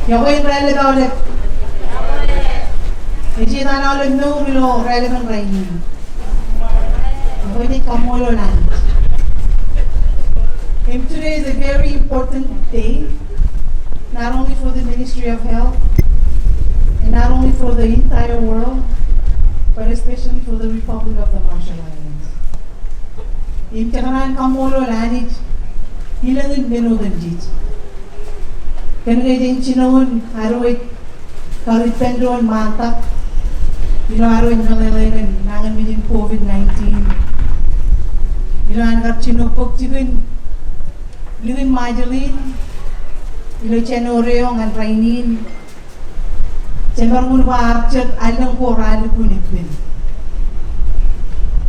Yawain rally dawle. Eji na na ulit no bilo rally ng rainy. Yawain kamolo land. And today is a very important day, not only for the Ministry of Health, and not only for the entire world, but especially for the Republic of the Marshall Islands. Im takanan kamolo lanit, hilangin benodan jit. Kanagay din chinawon, aroy karipendron mantak, aroy nalalayan nangan midin COVID-19. Angar chinupok chiguin, Luin Majalin, Chenoreong and Rainin, Chemarmun Archet, Alang Koral Punipin.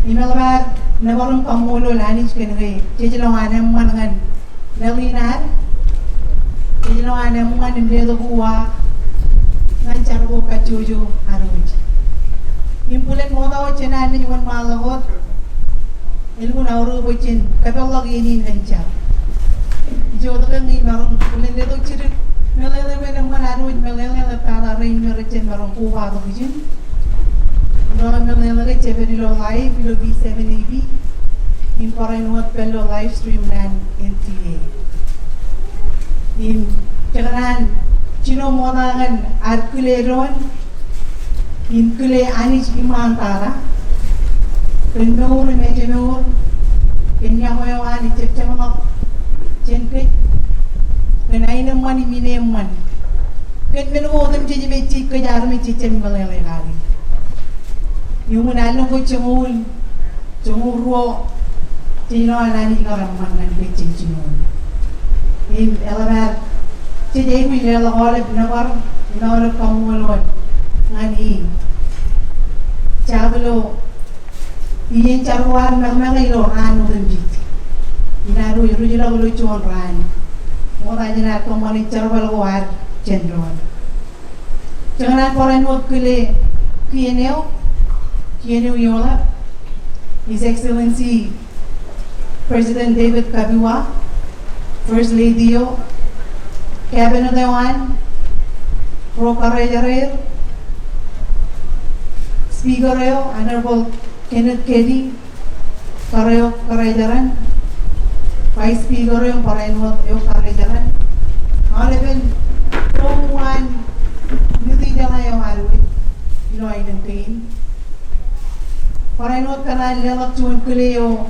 Imelbag, Navarun Pamulo Lanich Kenway, Chilonganam Mangan, Nelinan, Chilonganam one in Delagua, Nanchargo Kachuju, Aruj. Impulet Moda Chenan, one Malagot, Ilgunauru, which in Catalogini venture. Jodokan ni marong kulen itu ciri melele melem manaru melele le para rain merece marong kuwa tu bijin. Orang melele le ceberi lo live lo B7AB. Imporan buat pelo live stream dan NTA. Jangan cino modangan arkuleron, inkule anis imantara. Penur mejemur, kenyamoyo anis cecemang Jenke, kenai naman imine man. Ket menuodam jadi becik kejar mecicem melele lagi. Yung manalong ko cemuro, cino alani ngaramman nan becik cemuro. In elabar, jadi aku jadi oleh nawar kamualon ngani. Cabelo, iyan caruan memang ilo anu denjit. Inaru irujila ulucu onran. Mora jena komoni charwal war cendron. Jangan koren wot kile kieneo yola. His Excellency President David Kabiwa, First Lady Cabinet Dewan, Pro Carreyer, Speaker Honorable Kenneth Kelly, Carreyeran. Vice Speaker yung parenwot yung karrejaran. Alaben, tuwan, hindi niya nga yung aluit. Inuay ng pain. Parenwot ka na lalak chuan kuli yung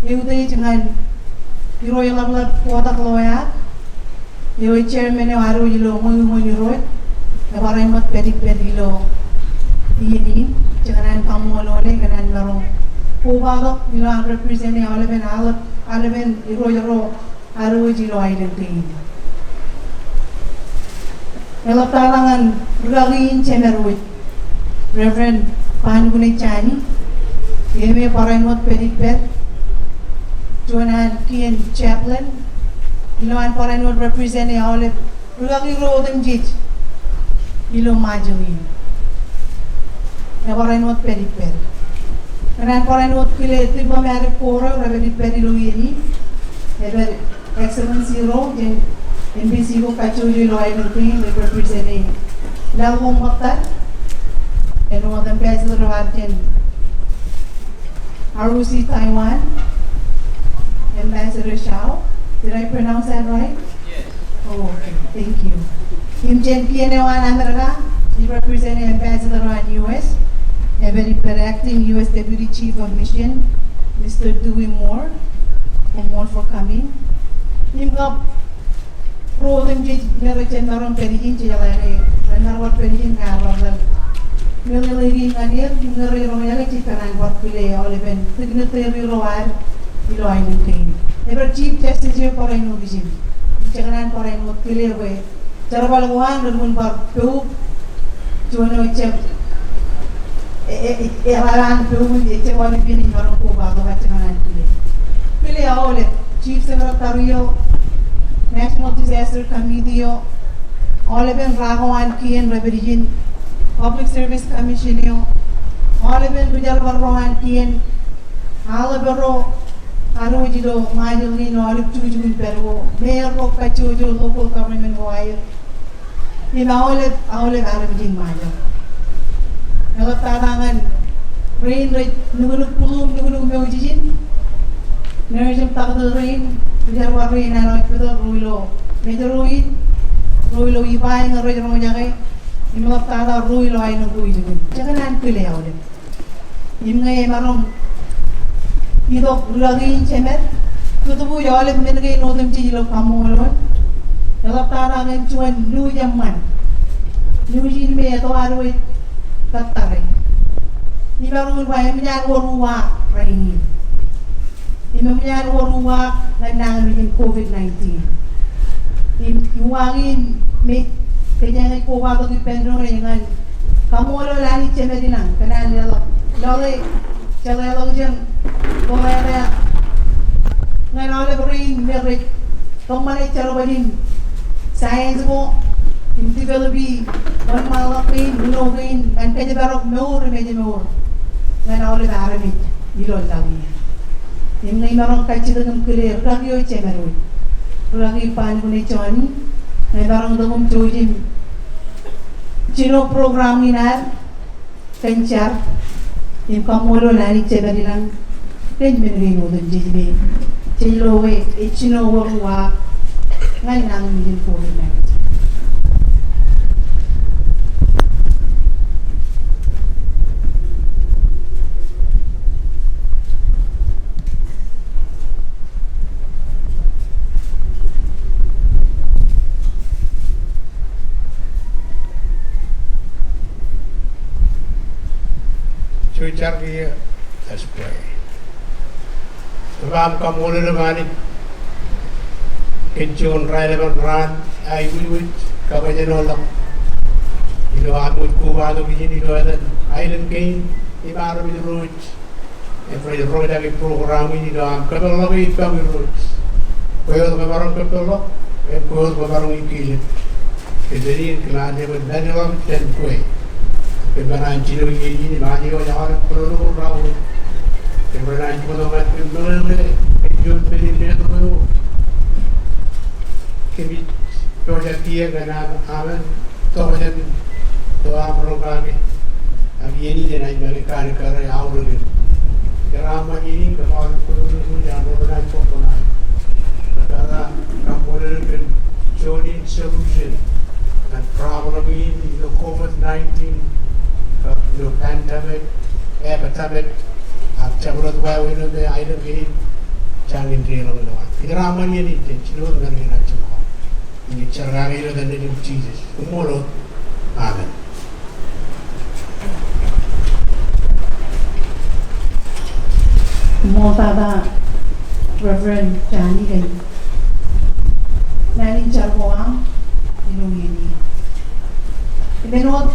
tayo jangan iro yung lablab kuwatak loya. Yung chairman yung aru yung mga roit. Na parenwot pedik-pedik lo iyanin. Jangan kamulole kanan larong Pubalo, ang represent niya alaben iro aru jilo ay nagtiin. Elaptalangan ragin chemeruit, Reverend Pangunay Chani, Yeme Parenwot Pedipet, Joanan Kian Chaplain, Iloan Parenwot represent niya alip ragin rodem jit, ilo Majalin, na Parenwot Pedipet. Kanan parenwot kile tiba mare poro rabedi perilu ini, ever Excellency Ro, NBC ko kacuji lo ay nagping representing dalawang maktan, and one ambassador Arjen, ROC Taiwan, Ambassador Shao. Did I pronounce that right? Yes. Oh, okay. Thank you. Jen Pianewan Andraga, he representing Ambassador on US. Every acting U.S. Deputy Chief of Mission, Mr. Dewey Moore, and more for coming. Nimga pro dem je merechen maron perihin je jalane, narwat perihin ngarwal. Ngelelegi nganir ngeri royale citaran wat pile oleben signatory roar iloy nukin. Ever Chief Justice je poray no bijim. Jangan poray no pile we. Charwal gohan rumun bar peu jono chep Evaran Pumi, Echewani Pini, Maroco, Bagavan Pile Aole, Chief Secretary, National Disaster Committee, Oliven Rahoan Kian Reverend Public Service Commission, Oliven Bujar Rohan Kian, Alabero, Arujilo, Majalino, Olive Chuju Pergo, Mayor of Kachujo, local government wire. Imaulit aramjin mayo. Nagatarangan rain rate nugulog meu jijin. Nerjum takdo rain, biar rain ano ito ruilo. Medyo ruilo ibay ng roy mo nyakay. Imagtara ruilo ay nang ruilo. Tsaka nan pili ulit. Ngay marong ito ragin chemer. Kutubu yalit menagay nodem chilo pamulon. Nagatarangan chuan luyaman. Lujin me to arwit tatare. Ni baru ba yan waruwa rain. Ni mamyan waruwa nang ng COVID-19. Iwangin may kanya nga ko ba to Pedro ngayon. Kamulo lani chemerinang kanan nila. Lole chalelo jeng komera. Ngayon ole rain merik. Tomane charobadin. Science mo hindi developi one malakin, gunogin, and kanya barok medyo more. Ngayon ole aramid ilol lagi. Yung ngay marong kachito ng clear, ragyo chemeroy. Ragi pan ko ni Johnny, ngay barong dagong chojin. Chino program inar, kenchar, yung kamulo lani chemerilang, ten minrin mo dun jizme. Chilo we, chino warwa, ngay nang din po rin. Future की let's pray. Tubam kamulo naman kitchun relevan ran ay wit kabayan olak. Ilo amut kubado bijin ilo adan island gain ibaro mit roads. Every road ay program ilo am kabalo it kami roads. Koyo ka barang kapelo, koyo ka barang ikilit. Kediri klane ba daniwam ten kwe. Kebenaran cilo ini banyak orang perlu orang. Kebenaran cilo macam mana? Kejut beri dia tu. Kami projek dia kerana aman. Tu macam tu orang kami. Abi ini dia naik balik kerja awal ni. Kerana ini kalau perlu jangan orang kotoran. Kerana kamu boleh join solution. Dan problem ini the COVID-19. The pandemic, epidemic, cabulat wau ini the island ini jangan diri orang lain. Ini ramai ni cino dengan kita cakap. Ini cara kita dan ini Jesus. Umur, amen. Mo tada Reverend Johnny kan. Nani charboang inong ini. Ibenot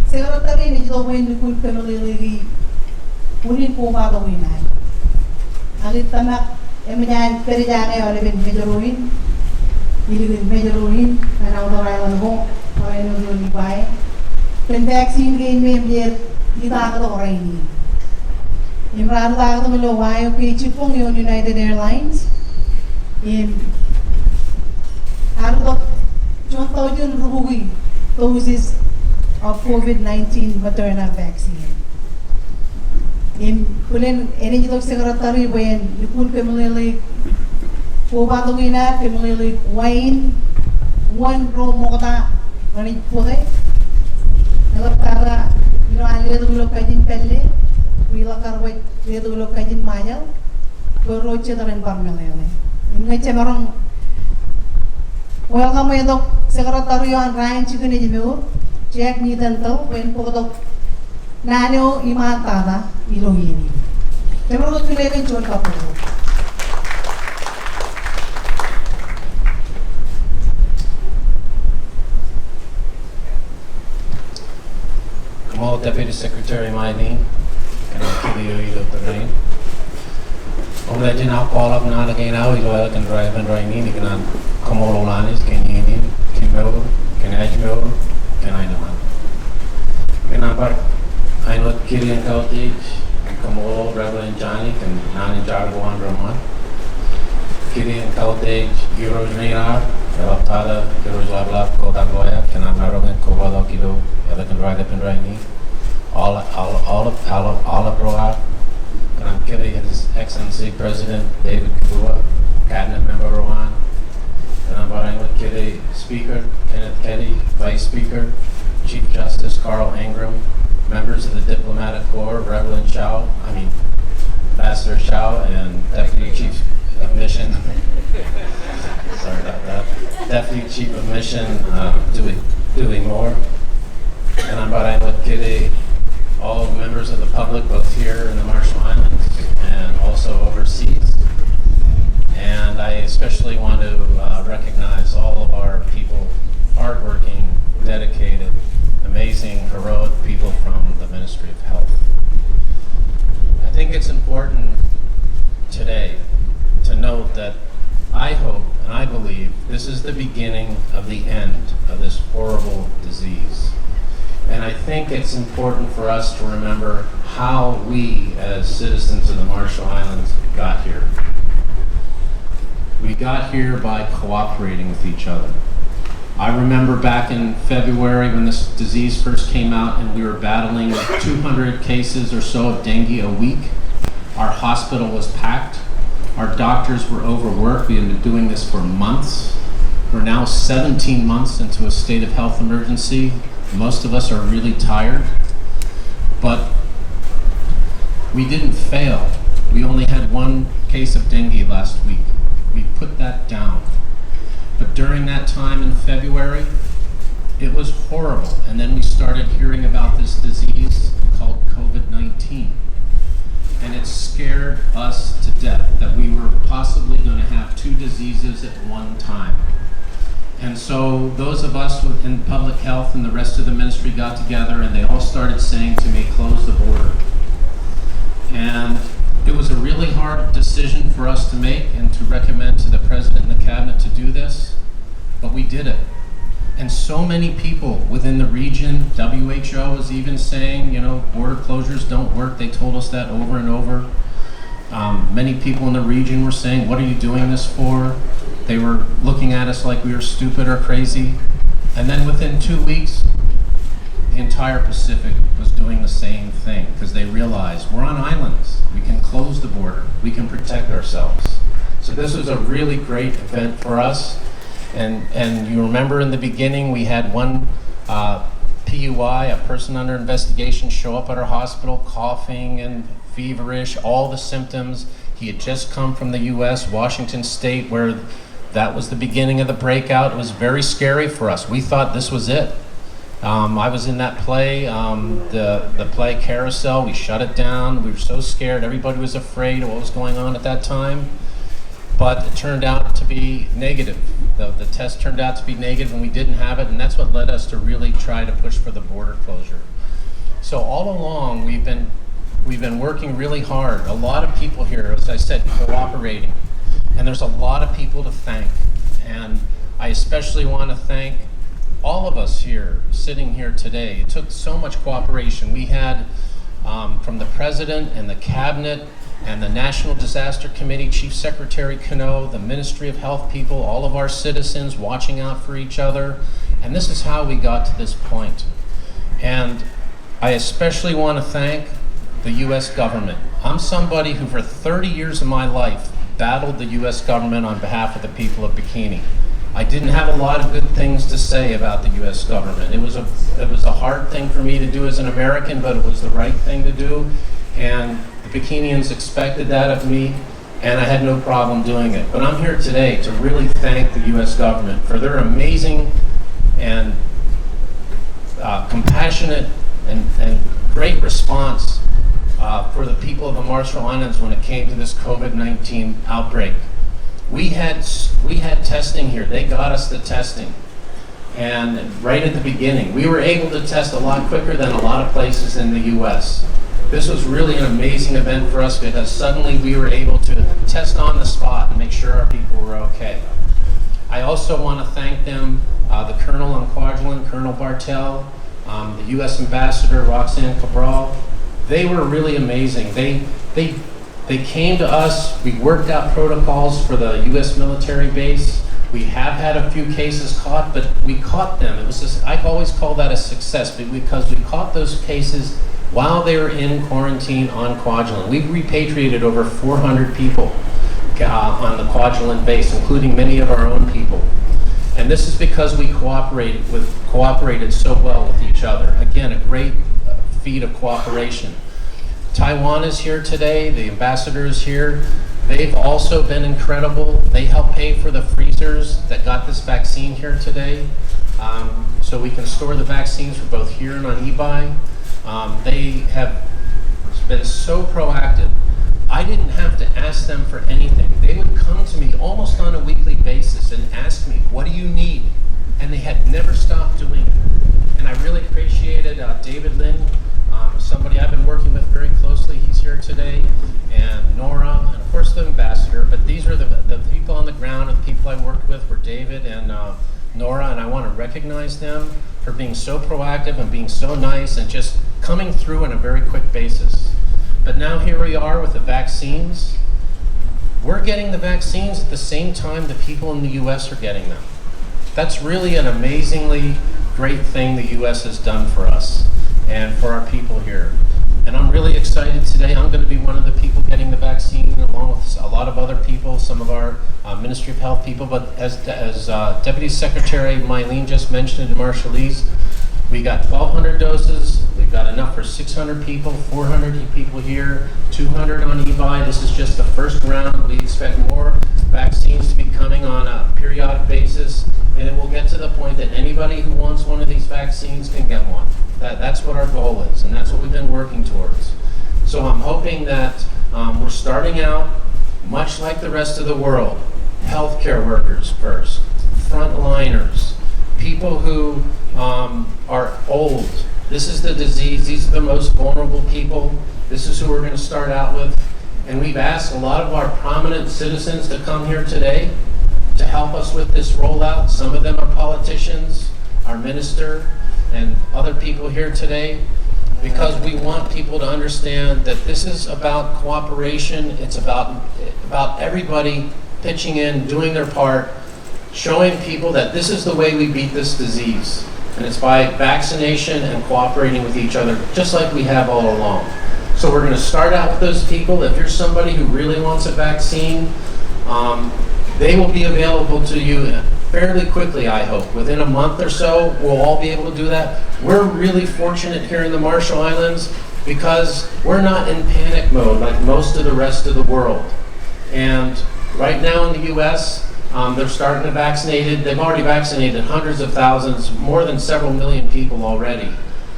Secretary ni Joe Wayne Likul Kamilili unin po ba ito winay. Ang itamak emanyan perijake oleh ben mejeruin ililin mejeruin na autoray lang ko para nung ibay. Pen vaccine gain me biyer kita ka oray ni. Imrano ta ka milo wayo kichipong yung United Airlines. Ardo contoh yun ruhuwi doses of COVID-19 maternal vaccine. Kulen ini juga sekretari bayan dipun kemulai kuba tungina kemulai wine one room mo kata manit putih. Nagtara inoali tu lo kajin pelle wila karwet tu lo kajin mayal beroche tarin parmelele. Ini cemarong welcome itu sekretari yang Ryan juga ni jemur. Jack ni tanto pen pokok nano imata ilo ini. Terus tu lagi jual kapur. Kamal Deputy Secretary Maini, kana kiliyo ilo terrain. Om legend ako call up na lagay na ilo kan drive and drive ni kana Kamal Olanis kanini Kimel kan Ajmel kan I naman. Kenapa? I know Kirian Kautage, Kamal Rebel and Johnny kan nanin Jargoan Ramon. Kirian Kautage Euro Near Relaptada, Kirujalab, Kodagoya, Kanamarogan, Kovalo Kido, Elekan Ride Up and Raini, all Roa, Kanam Kiri, His Excellency President David Kibua, Cabinet Member Rowan, Kanam Barangwat Kiri, Speaker Kenneth Keddy, Vice Speaker, Chief Justice Carl Ingram, members of the Diplomatic Corps, Ambassador Shao, and Deputy Chief of Mission. Sorry about that. Deputy Chief of Mission, Dewey Moore. And I'm Barangwat Kiri, all members of the public, both here in the Marshall Islands and also overseas. And I especially want to recognize all of our people, hardworking, dedicated, amazing, heroic people from the Ministry of Health. I think it's important today to note that I hope and I believe this is the beginning of the end of this horrible disease. And I think it's important for us to remember how we, as citizens of the Marshall Islands, got here. We got here by cooperating with each other. I remember back in February when this disease first came out and we were battling 200 cases or so of dengue a week. Our hospital was packed. Our doctors were overworked. We had been doing this for months. We're now 17 months into a state of health emergency. Most of us are really tired, but we didn't fail. We only had one case of dengue last week. We put that down. But during that time in February, it was horrible. And then we started hearing about this disease called COVID-19. And it scared us to death that we were possibly going to have two diseases at one time. And so those of us in public health and the rest of the ministry got together and they all started saying to me, close the border. And it was a really hard decision for us to make and to recommend to the President and the Cabinet to do this, but we did it. And so many people within the region, WHO was even saying, border closures don't work. They told us that over and over. Many people in the region were saying, what are you doing this for? They were looking at us like we were stupid or crazy. And then within 2 weeks, the entire Pacific was doing the same thing because they realized we're on islands. We can close the border. We can protect ourselves. So this was a really great event for us. And you remember in the beginning, we had one PUI, a person under investigation, show up at our hospital, coughing and feverish, all the symptoms. He had just come from the US, Washington State, where that was the beginning of the breakout. It was very scary for us. We thought this was it. I was in that play, the play Carousel. We shut it down. We were so scared. Everybody was afraid of what was going on at that time. But it turned out to be negative. The test turned out to be negative and we didn't have it, and that's what led us to really try to push for the border closure. So all along, we've been working really hard. A lot of people here, as I said, cooperating. And there's a lot of people to thank. And I especially want to thank all of us here, sitting here today. It took so much cooperation. We had from the President and the Cabinet and the National Disaster Committee, Chief Secretary Cano, the Ministry of Health people, all of our citizens watching out for each other. And this is how we got to this point. And I especially want to thank the U.S. government. I'm somebody who for 30 years of my life battled the U.S. government on behalf of the people of Bikini. I didn't have a lot of good things to say about the U.S. government. It was a hard thing for me to do as an American, but it was the right thing to do. And the Bikinians expected that of me, and I had no problem doing it. But I'm here today to really thank the U.S. government for their amazing and compassionate and great response for the people of the Marshall Islands when it came to this COVID-19 outbreak. We had testing here. They got us the testing. And right at the beginning, we were able to test a lot quicker than a lot of places in the U.S. This was really an amazing event for us because suddenly we were able to test on the spot and make sure our people were okay. I also want to thank them, the Colonel on Kwajalein, Colonel Bartel, the U.S. Ambassador Roxanne Cabral. They were really amazing. They came to us. We worked out protocols for the U.S. military base. We have had a few cases caught, but we caught them. It was just, I always call that a success because we caught those cases while they were in quarantine on Kwajalein. We repatriated over 400 people on the Kwajalein base, including many of our own people. And this is because we cooperated so well with each other. Again, a great feat of cooperation. Taiwan is here today. The ambassador is here. They've also been incredible. They helped pay for the freezers that got this vaccine here today, so we can store the vaccines for both here and on eBay. They have been so proactive. I didn't have to ask them for anything. They would come to me almost on a weekly basis and ask me, what do you need? And they had never stopped doing it. And I really appreciated David Lin, somebody I've been working with very closely. He's here today. And Nora, and of course the ambassador. But these are the people on the ground, and the people I worked with were David and Nora, and I want to recognize them for being so proactive and being so nice and just coming through on a very quick basis. But now here we are with the vaccines. We're getting the vaccines at the same time the people in the U.S. are getting them. That's really an amazingly great thing the U.S. has done for us and for our people here. And I'm really excited today. I'm going to be one of the people getting the vaccine along with a lot of other people, some of our Ministry of Health people. But as Deputy Secretary Mylene just mentioned in Marshallese, we got 1,200 doses. We've got enough for 600 people, 400 people here, 200 on eBay. This is just the first round. We expect more vaccines to be coming on a periodic basis, and it will get to the point that anybody who wants one of these vaccines can get one. That's what our goal is, and that's what we've been working towards. So I'm hoping that we're starting out much like the rest of the world. Healthcare workers first, frontliners, people who are old. This is the disease. These are the most vulnerable people. This is who we're going to start out with. And we've asked a lot of our prominent citizens to come here today to help us with this rollout. Some of them are politicians, our minister, and other people here today, because we want people to understand that this is about cooperation. It's about everybody pitching in, doing their part, showing people that this is the way we beat this disease. And it's by vaccination and cooperating with each other, just like we have all along. So we're going to start out with those people. If you're somebody who really wants a vaccine, they will be available to you fairly quickly, I hope. Within a month or so, we'll all be able to do that. We're really fortunate here in the Marshall Islands because we're not in panic mode like most of the rest of the world. And right now in the U.S., they're starting to vaccinate it. They've already vaccinated hundreds of thousands, more than several million people already.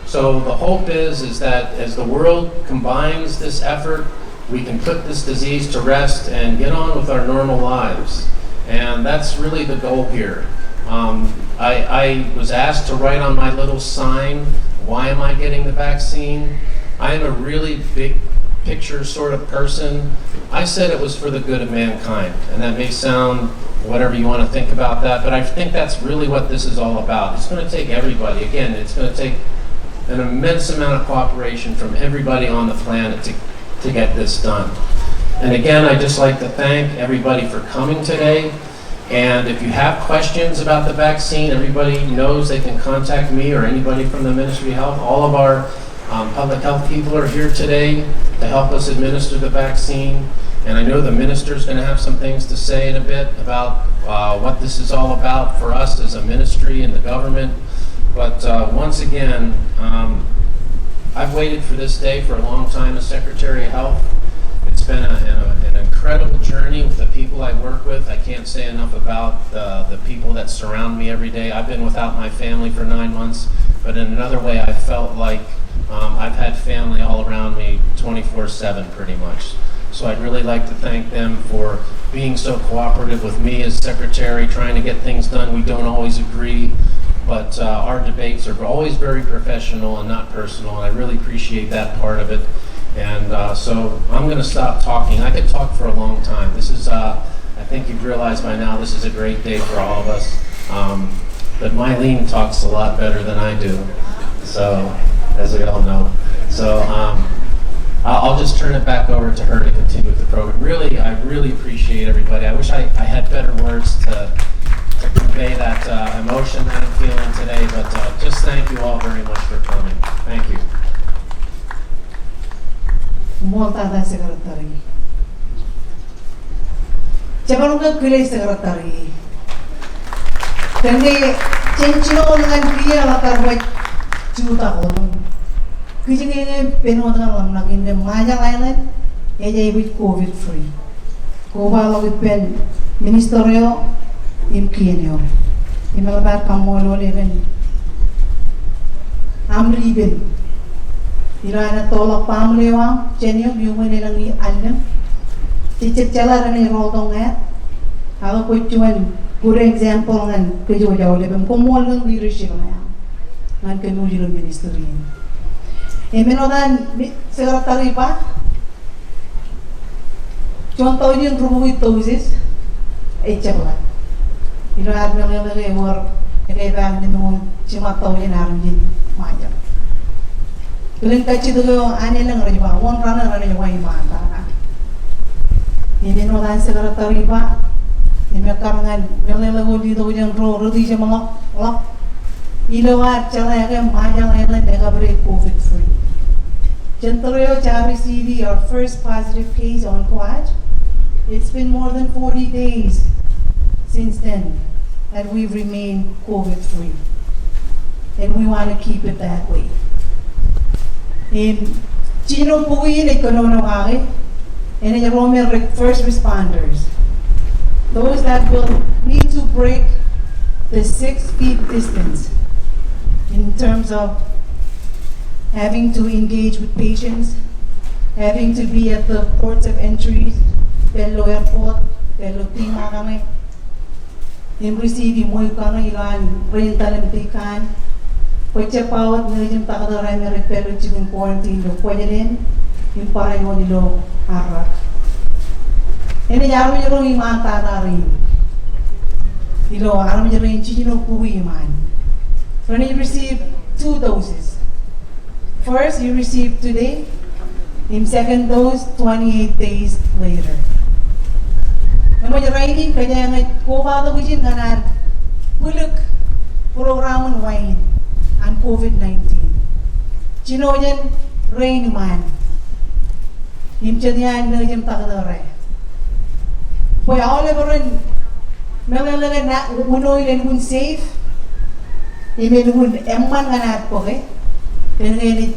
So the hope is that as the world combines this effort, we can put this disease to rest and get on with our normal lives. And that's really the goal here. I was asked to write on my little sign, why am I getting the vaccine? I am a really big picture sort of person. I said it was for the good of mankind. And that may sound whatever you want to think about that, but I think that's really what this is all about. It's going to take everybody. Again, it's going to take an immense amount of cooperation from everybody on the planet to get this done. And again, I'd just like to thank everybody for coming today. And if you have questions about the vaccine, everybody knows they can contact me or anybody from the Ministry of Health. All of our public health people are here today to help us administer the vaccine. And I know the minister's going to have some things to say in a bit about what this is all about for us as a ministry and the government. But once again, I've waited for this day for a long time as Secretary of Health. It's been an incredible journey with the people I work with. I can't say enough about the people that surround me every day. I've been without my family for 9 months, but in another way I felt like I've had family all around me 24/7 pretty much. So I'd really like to thank them for being so cooperative with me as Secretary, trying to get things done. We don't always agree, but our debates are always very professional and not personal, and I really appreciate that part of it. And so I'm going to stop talking. I could talk for a long time. This is, I think you've realized by now, this is a great day for all of us. But Mylene talks a lot better than I do, so as we all know. So I'll just turn it back over to her to continue with the program. Really, I really appreciate everybody. I wish I had better words to to convey that emotion that I'm feeling today, but just thank you all very much for coming. Thank you. Multada Secretary. Chabaruga Kule Secretary. Kandi Chenchino dengan dia latar buat juta orang. Kijingin penodang lam lagi di Majang Island, aja with COVID free. Kuba lagi pen ministerio imkienio. Imalabat kamolo legen amriben. Irana tolak pamlewa, jenyo biuman nilang ni alam. Cicit jalan ni rodong Ako ko cuman good example ngan kejo-jauh lebih komol ng leadership na ngan kenuji ng ministry. Menodan sekretary pa. Contoh yung rheumatomatosis, cakap. Ilo ada lagi war, bang ni nung cuma tahu yang harus jadi macam. Kalian kacau tu ane lang rajwa, one runner rajwa iman ta. Ini menodan sekretary pa. Ini karangan melalu di tu yang rodi je malak. Ilo at cala yang Majang Island ega break COVID free. Gentleyo Chavi CD, our first positive case on Quad. It's been more than 40 days since then that we've remained COVID free. And we want to keep it that way. In Chino Puyin, Ekonomaki, and in Roman first responders. Those that will need to break the 6 feet distance in terms of having to engage with patients, having to be at the ports of entry, Pelo Airport, Pelo Tima kami, receiving mo kami ilan, rental limitikan, pwede pawat ngayon takadaray na repelo chikin quarantine lo, pwede rin, yung pareho nilo harak. Ini yaro yaro iman tarari. Ilo aram yaro yung chino kuwi iman. So you receive 2 doses. First, you receive today. In second dose, 28 days later. Naman yaro ini kaya nga kuha to wijin kanan buluk programon wine and COVID-19. Chino yan rain iman. Imchadian na yung takadaray. Pwede ako lebaran, melalagay na uno yung safe, imelun emman nga natin po kay, pero ngayon,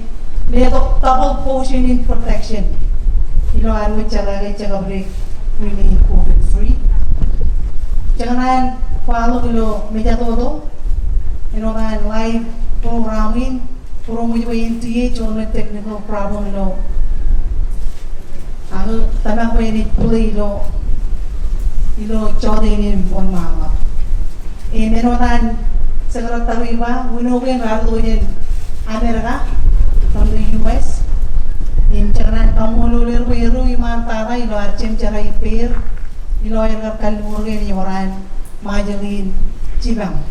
double potion in protection. Iloan mo tsaka break, remain COVID free. Tsaka na, follow ilo, medya todo, iloan live programming, puro mo yung NTH, o technical problem ilo. Ako, tamang ko yung play ilo, ilo chodenin on mama. Menodan secretary ba, winogin rado yan Amerika from the US. Chakanan kamululir pero iman tara ilo archem chara iper ilo ayar kalmurgen yoran majalin chibang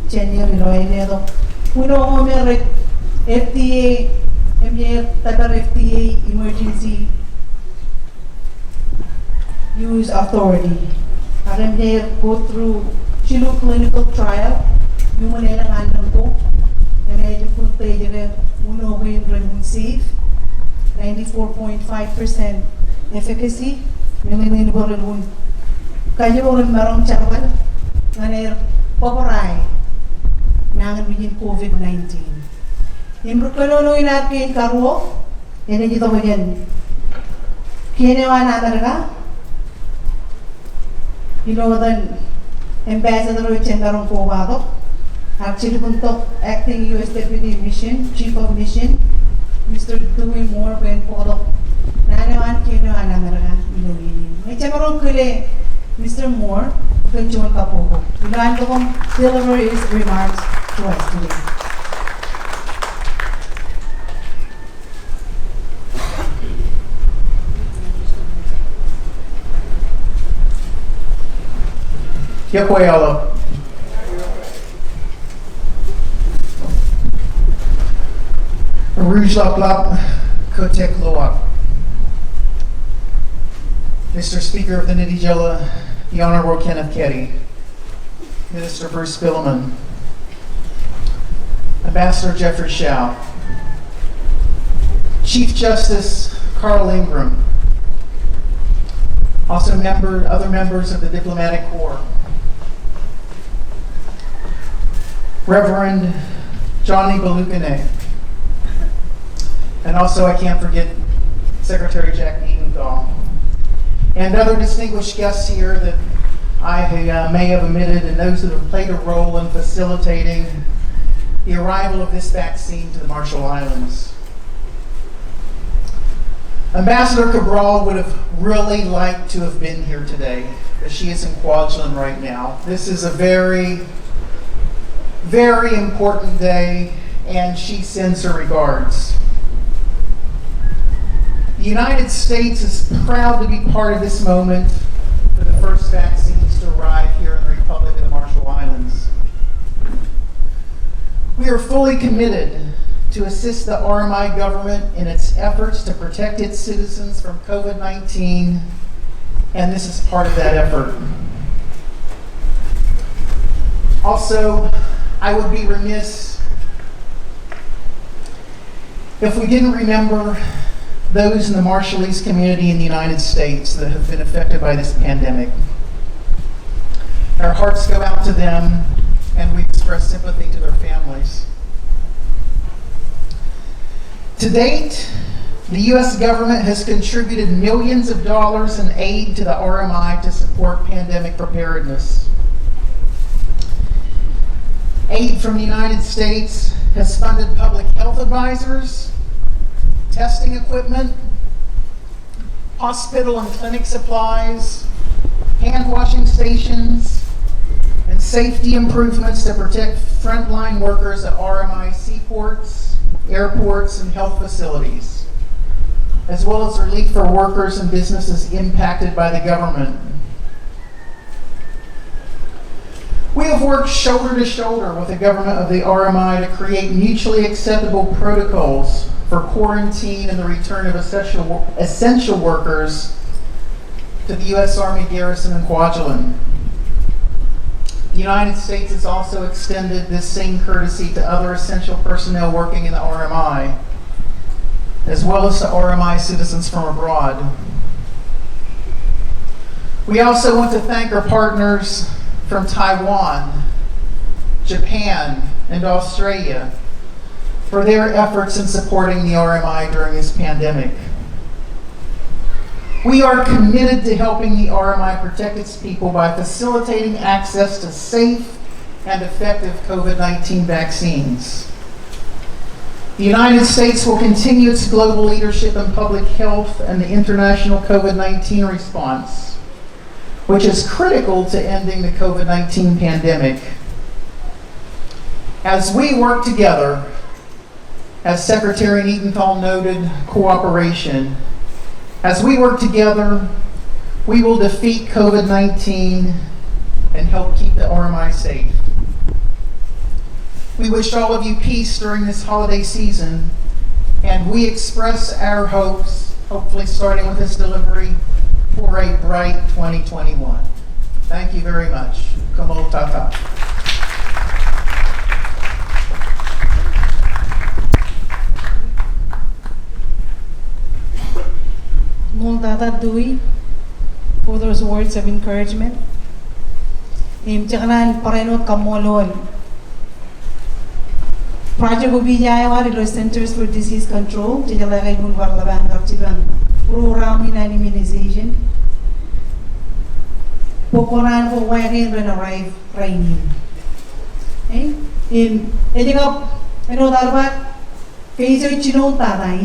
chenyo ilo ayar uno mer FDA tabar FDA emergency use authority. Akan dia go through Chilo clinical trial, yung manilang alam ko, na medyo punta yung uno ko yung ganun safe, 94.5% efficacy, yung ninibaran mo, kaya mo rin marong chakal, nga na paparay, nangan mo yung COVID-19. Yung kanunoy natin karo, yan dito mo yan, kinewa natin ka, Hilodan Ambassador Chendarong Powado, actually puntok acting U.S. Deputy Mission, Chief of Mission, Mr. Dewey Moore, when Podok, Nanawan Kino Anamara, Ilawini. May chamarong kule, Mr. Moore, Kanchuan Kapogo. Ilan ko kong deliver his remarks to us today. Yakoyala. Rouge la plap, Kotek Loak. Mr. Speaker of the Nidijela, the Honorable Kenneth Keddy. Minister Bruce Spilleman, Ambassador Jeffrey Schau, Chief Justice Carl Ingram, also other members of the Diplomatic Corps, Reverend Johnny Balukane, and also I can't forget Secretary Jack Niedenthal, and other distinguished guests here that I may have omitted, and those that have played a role in facilitating the arrival of this vaccine to the Marshall Islands. Ambassador Cabral would have really liked to have been here today, but she is in Kwajalein right now. This is a very, very important day, and she sends her regards. The United States is proud to be part of this moment for the first vaccines to arrive here in the Republic of the Marshall Islands. We are fully committed to assist the RMI government in its efforts to protect its citizens from COVID-19, and this is part of that effort. Also, I would be remiss if we didn't remember those in the Marshallese community in the United States that have been affected by this pandemic. Our hearts go out to them, and we express sympathy to their families. To date, the U.S. government has contributed millions of dollars in aid to the RMI to support pandemic preparedness. Aid from the United States has funded public health advisors, testing equipment, hospital and clinic supplies, hand washing stations, and safety improvements to protect frontline workers at RMI seaports, airports, and health facilities, as well as relief for workers and businesses impacted by the government. We have worked shoulder to shoulder with the government of the RMI to create mutually acceptable protocols for quarantine and the return of essential workers to the U.S. Army garrison in Kwajalein. The United States has also extended this same courtesy to other essential personnel working in the RMI, as well as to RMI citizens from abroad. We also want to thank our partners from Taiwan, Japan, and Australia for their efforts in supporting the RMI during this pandemic. We are committed to helping the RMI protect its people by facilitating access to safe and effective COVID-19 vaccines. The United States will continue its global leadership in public health and the international COVID-19 response, which is critical to ending the COVID-19 pandemic. As we work together, as Secretary Niedenthal noted, cooperation. As we work together, we will defeat COVID-19 and help keep the RMI safe. We wish all of you peace during this holiday season, and we express our hopes, hopefully starting with this delivery, for a bright 2021. Thank you very much. Kamol Tata. Tata Dewey for those words of encouragement. Tsakanan parenot kamolon. Project Ubiyaya Ilo Centers for Disease Control, Tijalagay Bunwarlaban Kaptiban, program in immunization. Pokoran ko wayakin rin arrive training. Jadi kap, darbat, phase yung chinong tatay.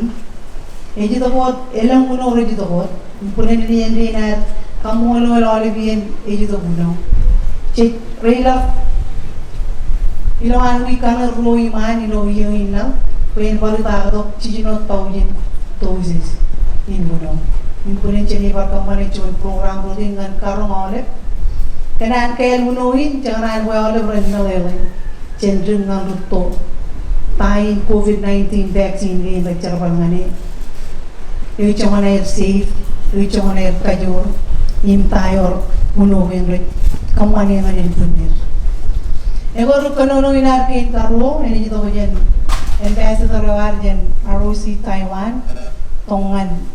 Jadi takot, elang uno rin dito takot. Punan niyan rin at kamu ano Olivian, dito uno. Check, rela. Ilang we kana roi man, yung lang. When baru tato, chinong tawin doses in uno. Yung punan siya ni Barkamani chun program ko din ng karong olip. Kanaan kaya unuhin, tsaka wa olip rin na lele. Chendring ng luto. Tayo COVID-19 vaccine ngayon nagtsarapal nga ni. Yung tsaka na safe, yung tsaka na kajor, yung tayo unuhin rin. Kamani nga rin punir. Ego kono inar kin karo ini jito jen ambassador jen ROC Taiwan tongan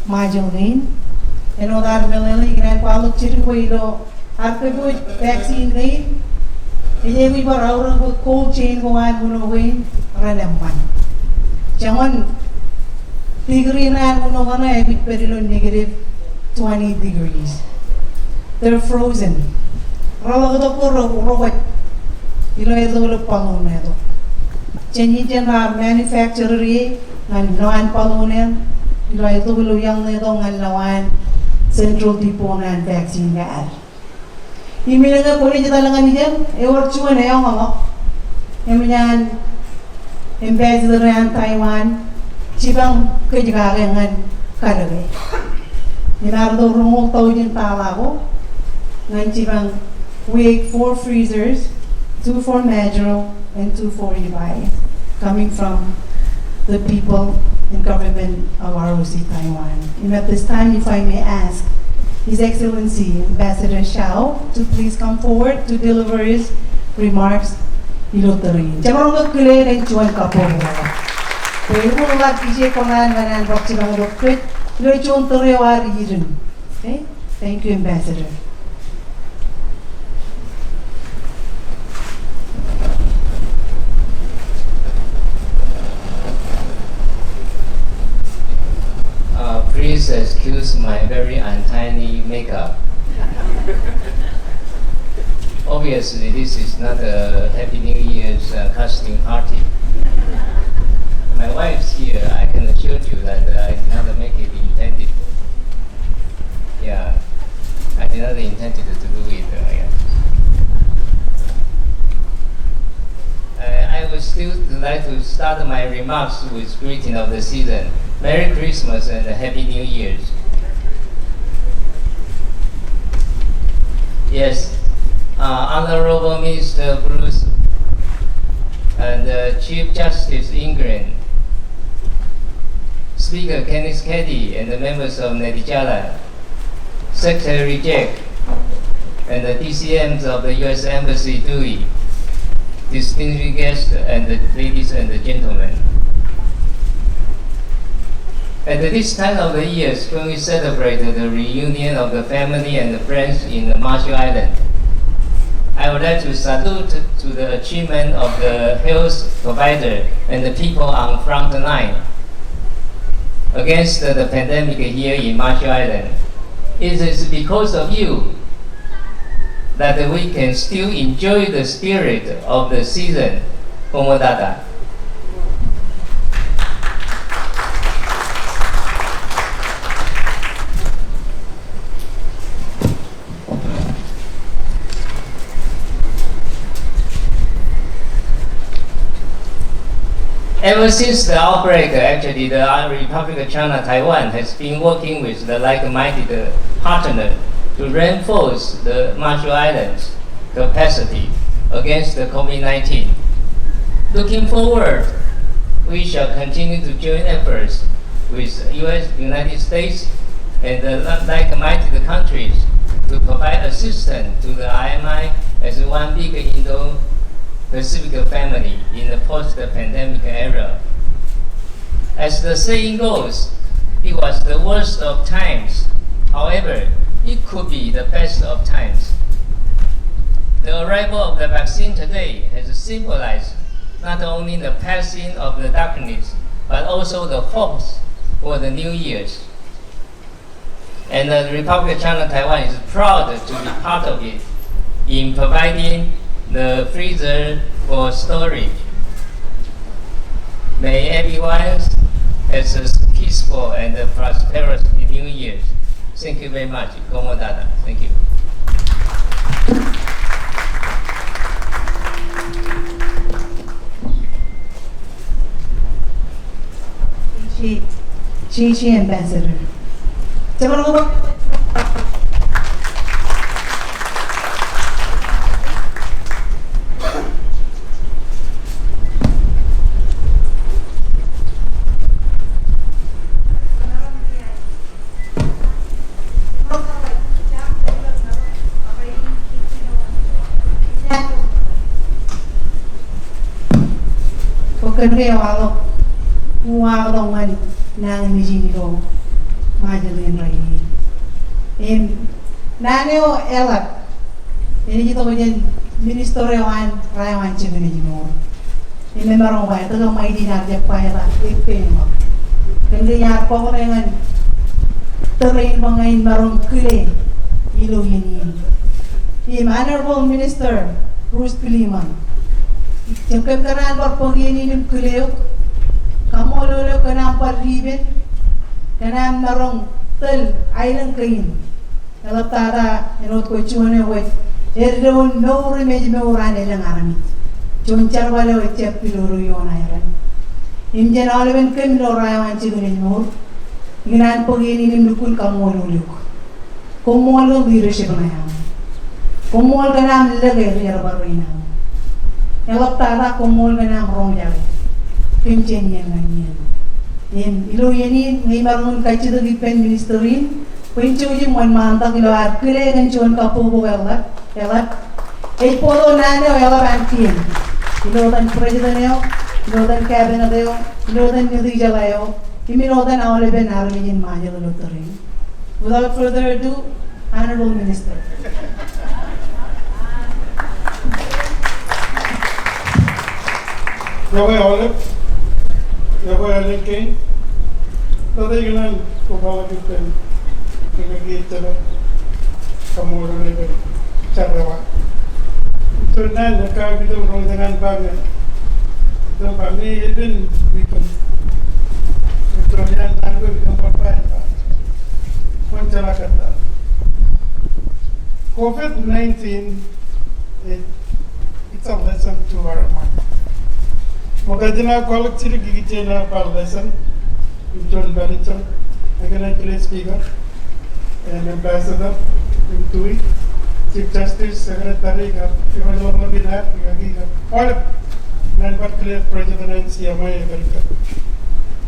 majolin. Eno dar meleli gran paluk chiru ilo arpe bu vaccine gain. Ini we bar aura bu cold chain ko an buno gain ranampan. Jangan degree na buno kana ebit perilo negative 20 degrees. They're frozen. Rolo to puro robot. Ilo ito ulo palon na ito. Chanyi general manufacturer ngan lawan palonen. Ilo ito ulo yang na ito ngan lawan Central Depot na vaccine ka ar. Imi nga kuli jita langan niyan, ewar chuan na yung ngok. Imi yan, ambassador yan Taiwan, chibang kajagagangan karagay. Ninardo rumok tao yung tala ko, ngan chibang we 4 freezers, 2 for Medro and 2 for Levi, coming from the people and government of ROC Taiwan. And at this time, if I may ask His Excellency Ambassador Xiao to please come forward to deliver his remarks. Ilotari. Jamarong kule dan cuan kapur. Pwede mo lang kisi konan manan bakci bang dokter. Lo cuan terewar irin. Okay. Thank you, Ambassador. Please excuse my very untimely makeup. Obviously, this is not a Happy New Year's costume party. My wife's here. I can assure you that I did not make it intended. Yeah, I did not intend to do it. I would still like to start my remarks with greeting of the season. Merry Christmas and Happy New Year's. Yes, Honorable Minister Bruce and Chief Justice Ingrid, Speaker Kenneth Keddy and the members of Nadijala, Secretary Jack, and the DCMs of the U.S. Embassy Dewey, distinguished guests and the ladies and the gentlemen. At this time of the year, when we celebrate the reunion of the family and the friends in the Marshall Island, I would like to salute to the achievement of the health provider and the people on front line against the pandemic here in Marshall Island. It is because of you that we can still enjoy the spirit of the season, Komodata. Ever since the outbreak, actually, the Republic of China Taiwan has been working with the like-minded partner to reinforce the Marshall Islands capacity against the COVID-19. Looking forward, we shall continue to join efforts with United States and the like-minded countries to provide assistance to the IMI as one big Indo-Pacific family in the post-pandemic era. As the saying goes, it was the worst of times. However, it could be the best of times. The arrival of the vaccine today has symbolized not only the passing of the darkness, but also the hopes for the new years. And the Republic of China Taiwan is proud to be part of it in providing the freezer for storage. May everyone has a peaceful and prosperous New Year's. Thank you very much. Komodata. Thank you. She Ambassador. kene walo walo ngani nang mijini do majalin raini in naneo elat ini kita punya minister rawan cegene jino ini marong bay to mai di nar jep payra ipe mo kende ya ko rengan terlain mangain marong kule ilo yini Honorable Minister Bruce Piliman jengkem karan par pogini nim kuleo kamololo kana par riben kana marong tel island kain kalaptada enot ko chune we erdo no remedi me urane lang aramit chunchar wale we chep piloro yona iran imjen alwen kem lo rayan chigunin mor ginan pogini nim dukul kamololo komolo leadership na yan komol kana lagay yer baruina elaptada komol kana rong jale pinchen yan ganyan in ilo yani ngai marun kachido gipen ministerin pinchuji mon manta kilo arkire gan chon kapu ela e polo nane ela bantin ilo dan presidenteo ilo dan cabineteo ilo dan nidi jalayo imino dan awale ben armijin majalo lotorin without further ado Honorable Minister. Yagoy Olive, Yagoy Olive King, tadi ginan kubala kita kita kamu orang ini cara itu nanda kau kita orang dengan bangun, itu kami even bikin itu yang nanda bikin apa mencerahkan. COVID-19, it's a lesson to our mind. Magajina kolak chiri gigitena par lesson. John Belichon, again speaker, and ambassador, Tui, Chief Justice, Secretary, Ivanova Binar, all non-particular President and CMI America.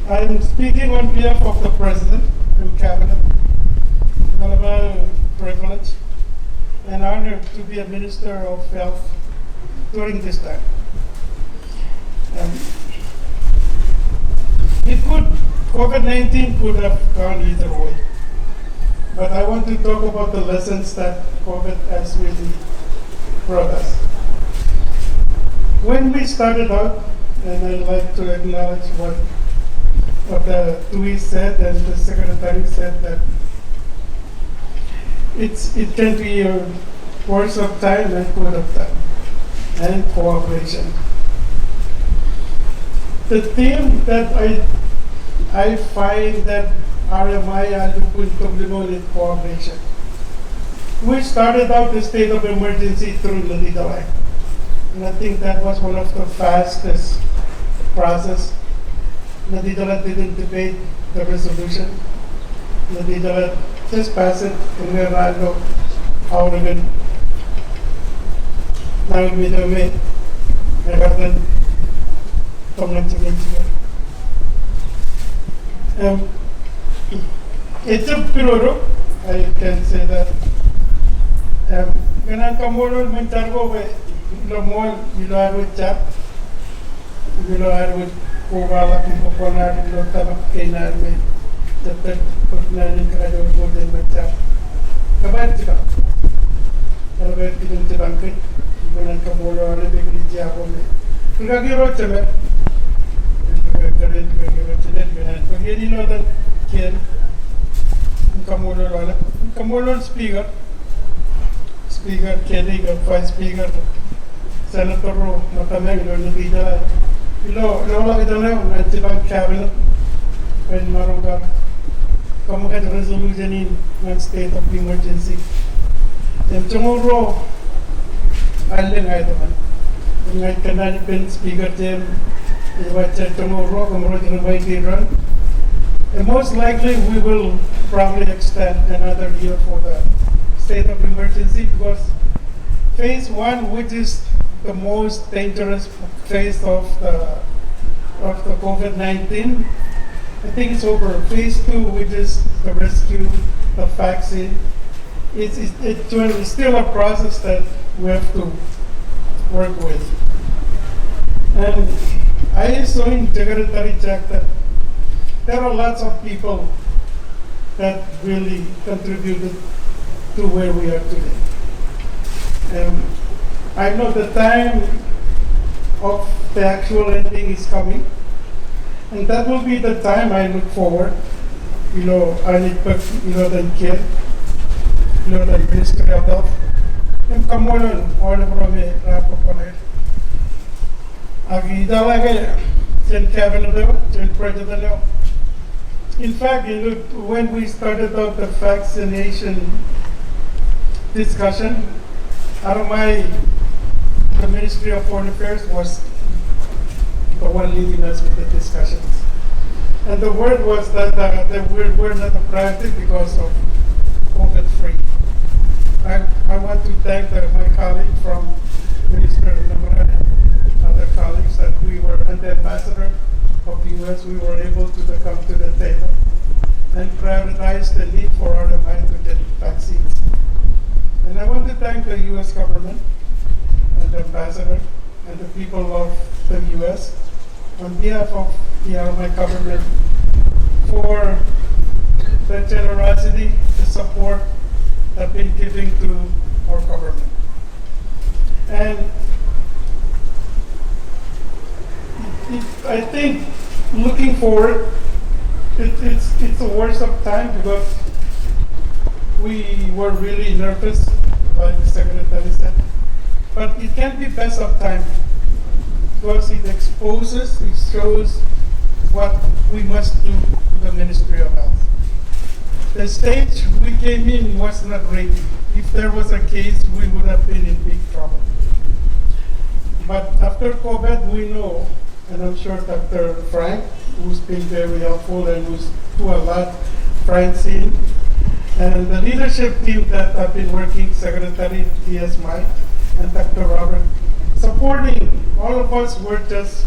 I am speaking on behalf of the President and Cabinet. It's a privilege and honor to be a Minister of Health during this time. COVID-19 could have gone either way. But I want to talk about the lessons that COVID has really brought us. When we started out, and I'd like to acknowledge what the TUI said and the Secretary said, that it can be a course of time and good of time and cooperation. The theme that I find that RMI has to put in cooperation. We started out the state of emergency through the legal act. And I think that was one of the fastest process. Nadidala didn't debate the resolution. Nadidala just passed it and we're not go out of it. Now we do it. And then come on together. It's a piloro, I can say that. Ganang kamulol mencargo we ilomol iloaro chap iloaro kuwala kuponar ilo tabak kenar we tapet pagnanin kado model mencar kabar chika kabar kitun chibangkit ganang kamulol ale begri jabo me kagiro chame kagiro chine ganang pagiri lo dan kien kamulol speaker Kenny, Vice Speaker, Senator Matameng, Ilo nanti bang cabinet, when Maronga, kamu kan resolution in state of emergency. Dan tomorrow, alin ay teman, dengan kenal pen speaker jam, baca tomorrow kamu jangan baik run. And most likely we will probably extend another year for the state of emergency, because phase 1, which is the most dangerous phase of the COVID-19, I think it's over. Phase 2, which is the rescue, the vaccine, it's still a process that we have to work with. And I saw in Secretary Jack that there are lots of people that really contributed to where we are today. I know the time of the actual ending is coming, and that will be the time I look forward. I need the kid, the Ministry of Health, and come on, all the problem, President. In fact, when we started out the vaccination discussion, the Ministry of Foreign Affairs was the one leading us with the discussions. And the word was that we're not a priority because of COVID-free. I want to thank my colleague from Minister Namara and other colleagues that we were, and the ambassador of the U.S., we were able to come to the table and prioritize the need for RMI to get vaccines. And I want to thank the U.S. government and the ambassador and the people of the U.S. on behalf of the RMI government for the generosity, the support they've been giving to our government. And I think looking forward, it's a waste of time because we were really nervous, like the Secretary said. But it can be best of time because it exposes, it shows what we must do to the Ministry of Health. The stage we came in was not ready. If there was a case, we would have been in big trouble. But after COVID, we know, and I'm sure Dr. Frank, who's been very helpful and who's do a lot, Francine, and the leadership team that have been working, Secretary T.S. Mike and Dr. Robert, supporting, all of us were just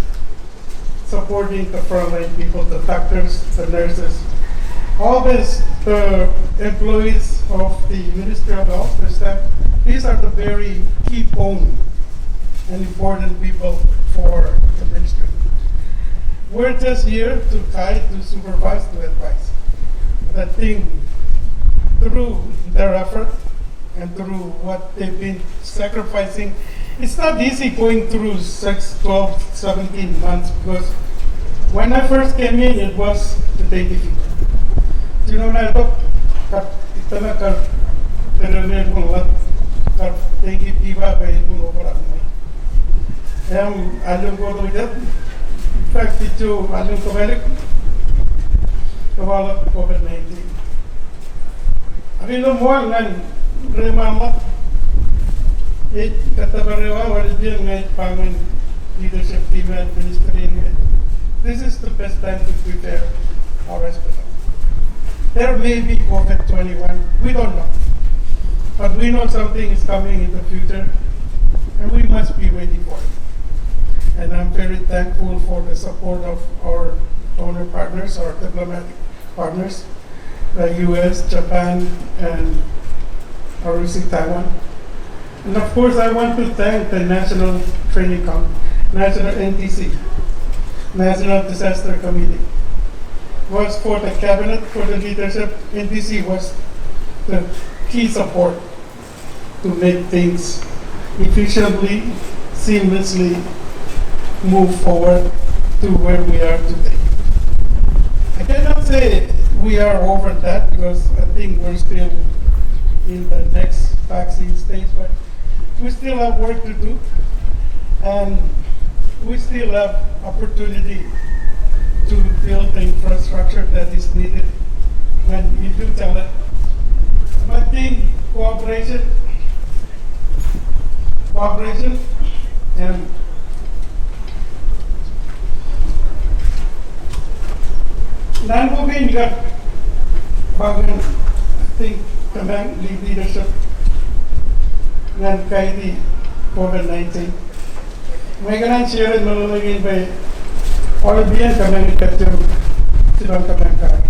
supporting the frontline people, the doctors, the nurses, all this, the employees of the Ministry of Health, the staff. These are the very key bone and important people for the ministry. We're just here to guide, to supervise, to advise. I think through their effort and through what they've been sacrificing, it's not easy going through 6, 12, 17 months because when I first came in, it was the day difficult. You know, I thought, alam ko ito dyan. In fact, ito, alam ko balik, kawala COVID-19. Akilo mo ang remamat, katabarewa, wala diyan ngayon pangan leadership team and ministry. This is the best time to prepare our hospital. There may be COVID-21, we don't know. But we know something is coming in the future, and we must be ready for it. And I'm very thankful for the support of our donor partners, our diplomatic partners, the US, Japan, and ROC Taiwan. And of course, I want to thank the National Training Council, National NTC, National Disaster Committee. Was for the cabinet, for the leadership, NTC was the key support to make things efficiently, seamlessly move forward to where we are today. I cannot say we are over that because I think we're still in the next vaccine stage, but we still have work to do and we still have opportunity to build the infrastructure that is needed when you do tell it. I think cooperation, and non-moving got bagan, I think, command leadership and kay COVID-19. May ganang share malulungin by all of yan kami nagkatiyong silang kamangkari.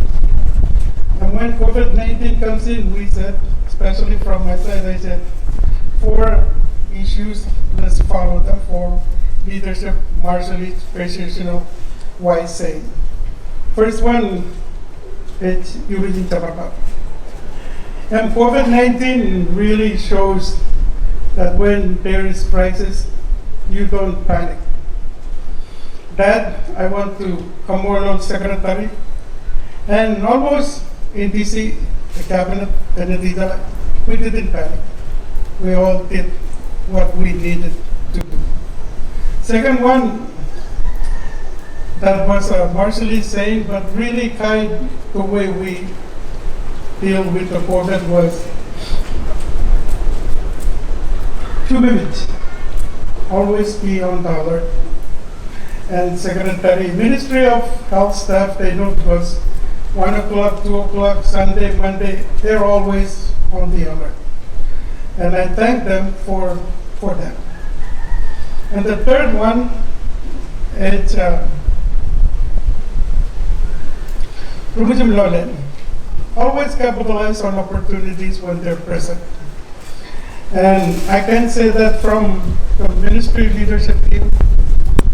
And when COVID-19 comes in, we said, especially from my side, I said, 4 issues, let's follow them, 4 leadership, Marshall President wise saying. First one, it's Eugene Tabaka. And COVID-19 really shows that when there is crisis, you don't panic. That I want to commend on Secretary, and almost in DC, the cabinet, and we didn't panic. We all did what we needed to do. Second one, that was Marshall saying, but really kind the way we deal with the COVID was humility. Always be on the alert. And Secretary, Ministry of Health staff, they know it was 1 o'clock, 2 o'clock, Sunday, Monday, they're always on the alert. And I thank them for that. And the third one, it's Rumujim Lolen. Always capitalize on opportunities when they're present. And I can say that from the ministry leadership team,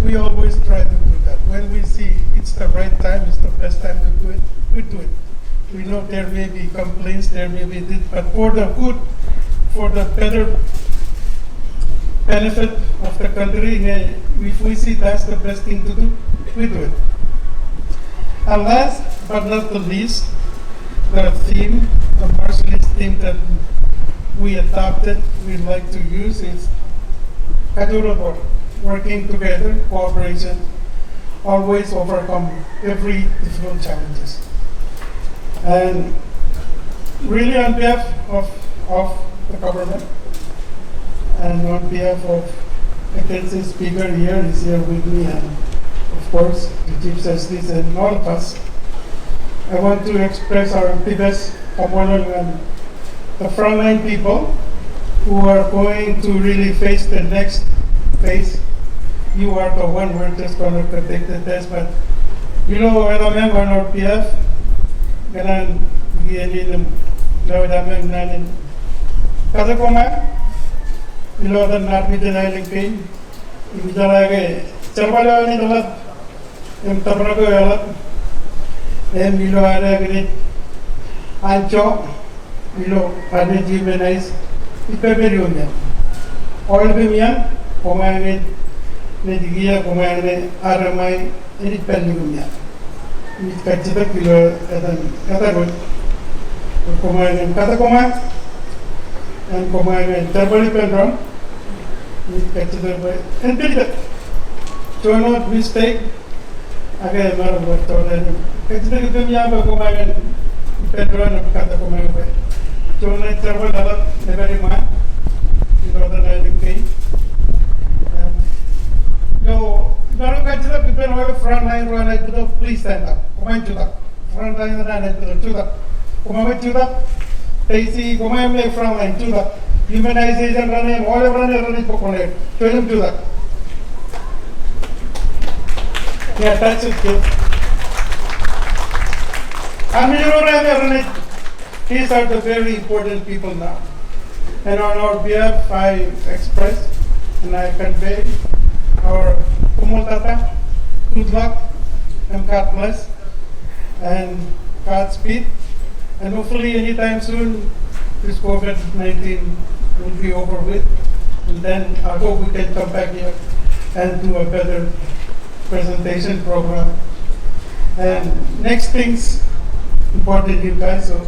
we always try to do that. When we see it's the right time, it's the best time to do it, we do it. We know there may be complaints, there may be this, but for the good, for the better benefit of the country, if we see that's the best thing to do, we do it. And last but not the least, the theme, the Marshallese theme that we adopted, we like to use is Kadurabor, working together, cooperation, always overcome every difficult challenges. And really on behalf of the government and on behalf of Mackenzie Speaker here is here with me, and of course the Chief Justice and all of us, I want to express our biggest apology and the frontline people who are going to really face the next phase. You are the one, we're just going to take the test, but you know, on our behalf, ganun giyanin lawadaman nanin. Kasi ko nga, ilodan natin dinaling kain, ibidalagay, charwala ni dalat, yung tabrago yalat, milo aragin, ancho, milo ane jimenais, ipeberiyon yan. Oil bim yan, kumangin, nedigiya kumangin aramay, inipelligum yan. Kacita kilo katagot, kumangin katakumang, and kumangin terbali pendram, kacita boy, and build it. So not mistake, again maram bertolan. Kacita kita miyamba kumangin pendram and katakumang boy. So not terbal dalat nebari man, ito ada naik kay. No, baru kacita kita orang front line itu please stand up. Kumain juta, front line itu juta. Kumain juta, Stacy kumain me front line juta. Immunization running, all running pokone. Tujuh juta. Yeah, that's it. Running. These are the very important people now. And on our behalf, I express and I convey our kumultata, good luck, and God bless, and Godspeed. And hopefully anytime soon, this COVID-19 will be over with. And then I hope we can come back here and do a better presentation program. And next things, important you guys. So,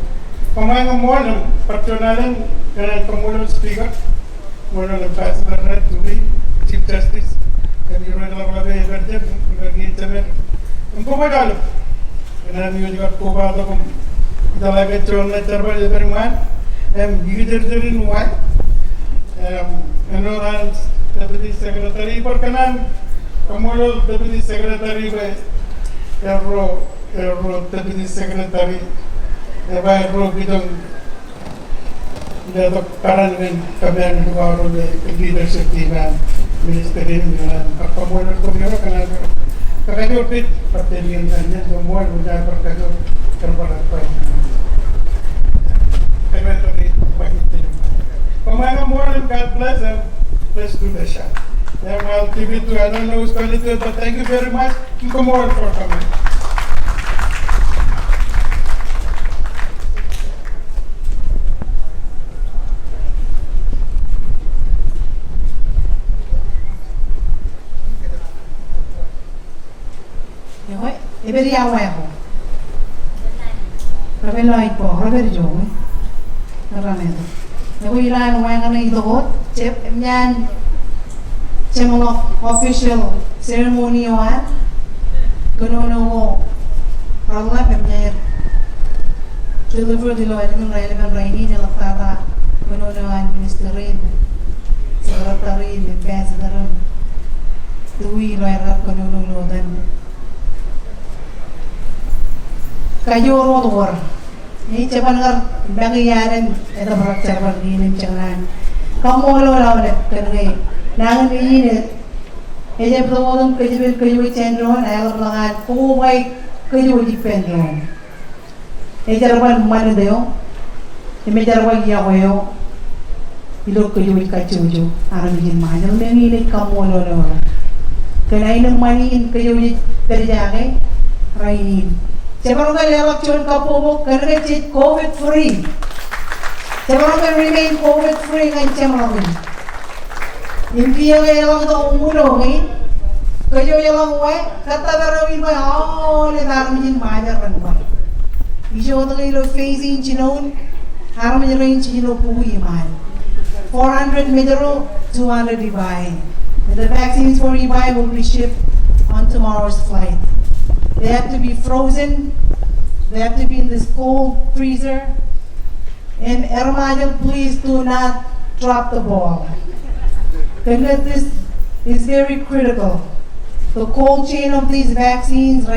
pamain mo ng patronalan, kanang tumulong speaker, mula ng Ambassador Red to me, Chief Justice, and you read a lot of emergent, ang kumadalo. Kanang yun yung kubado kung talaga chon na charbal every man, gigidir-dirin mo ano ang Deputy Secretary, por kanang kamulol Deputy Secretary ba, erro Deputy Secretary, erro bitong Dato karan ng kabiyan ng lugar ng leadership team ng ministry ng pagpamulan ko niyo kanang kakayopit patilin niya gumuan udah perkajor terpalapai secretary pagiti pamana more and God bless and let's do the shot. Yeah, well, give it to, I don't know who's going to do it, but thank you very much, Comoro, for coming. Rồi, để bên đi ao ngoài hổ. Rồi bên loài bỏ, rồi bên dỗ ấy. Rồi này thôi. Nếu đi ra ngoài cái này tốt, chép em nhan. Chép một official ceremony one. Kuno Allah em deliver the law dengan relevant raini dalam tata kuno ministerin, sekretarin, ambassador. Tui lawyer kuno dan kayo rotor. Ini cepat ngar nangyayari ito berat cepat ini jangan. Kamu lo ulit kerja. Nangan ini ini pertama kayu cendron, ayam langan. Kau baik kayu dipendron. Ini carapan mana deo? Ini carapan ya koyo. Ilo kayu kacuju. Aram jin mana? Ini kamu lo ulit. Kena ini manin kayu terjaga. Rainin. Sekarang kan election kapomo karena cik COVID free. Sekarang kan remain COVID free kan cemarin. Impian yang tu umulo ni, kerja yang way kata berawin bay le darmin majar kan bay. Isu tu kalau facing cinon, haram jerain cino puhi iman. 400 metro, 200 rebuy. The vaccines for rebuy will be shipped on tomorrow's flight. They have to be frozen. They have to be in this cold freezer. And Ermajal, please do not drop the ball. This is very critical. The cold chain of these vaccines are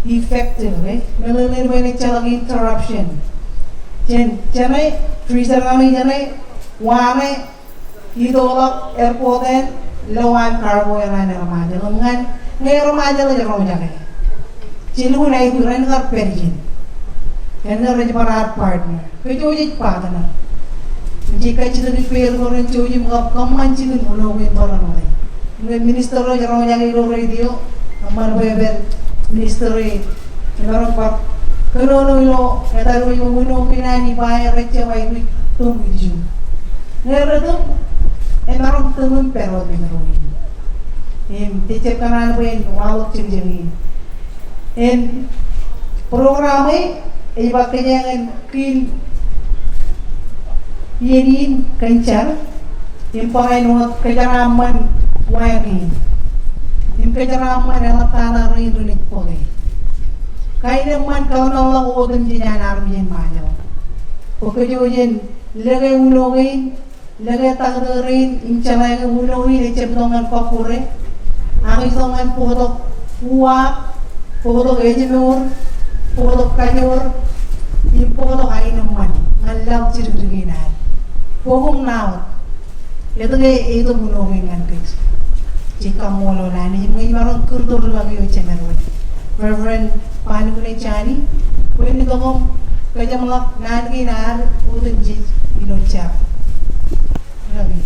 effective. Interruption. Janay freezer kami janay wame idolak airport and lowan cargo yan Ermajal. Ngayon aja lah jangan jangan. Cilu na itu ren kar perjin. Kena ren para partner. Kau jadi partner. Jika cilu di per orang cuci muka kaman cilu mula win barang orang. Ngai minister lo jangan jangan ilo radio. Kaman beber minister ini. Orang pak. Kalau lo kata lo yang mula pinani bayar receh bayar wik tunggu di sini. Ngayon tu, orang tunggu perut bener teacher kanan pun wawak ciri-ciri. And program ini bakatnya yang kin yenin kencar, impakai nuat kejaraman wayangin, kejaraman yang tanah rindu nikpole. Kaya man kau nolak odem jinan armian majo. Pokoknya lagi ulongin, lagi takderin, incalai ulongin, ecep dongan kokure. Ang isongan putok uwak, putok ejemur, putok kayor, yung putok ay naman, ngalaw sirigriginan. Pukong nawat, ito ito munungin ng kids. Jika molo na ni, may marong kurdur lagi yung channel. Reverend Panukunay pwede ito kong kaya mga nanginar, putok jit, inuchap. Lagi.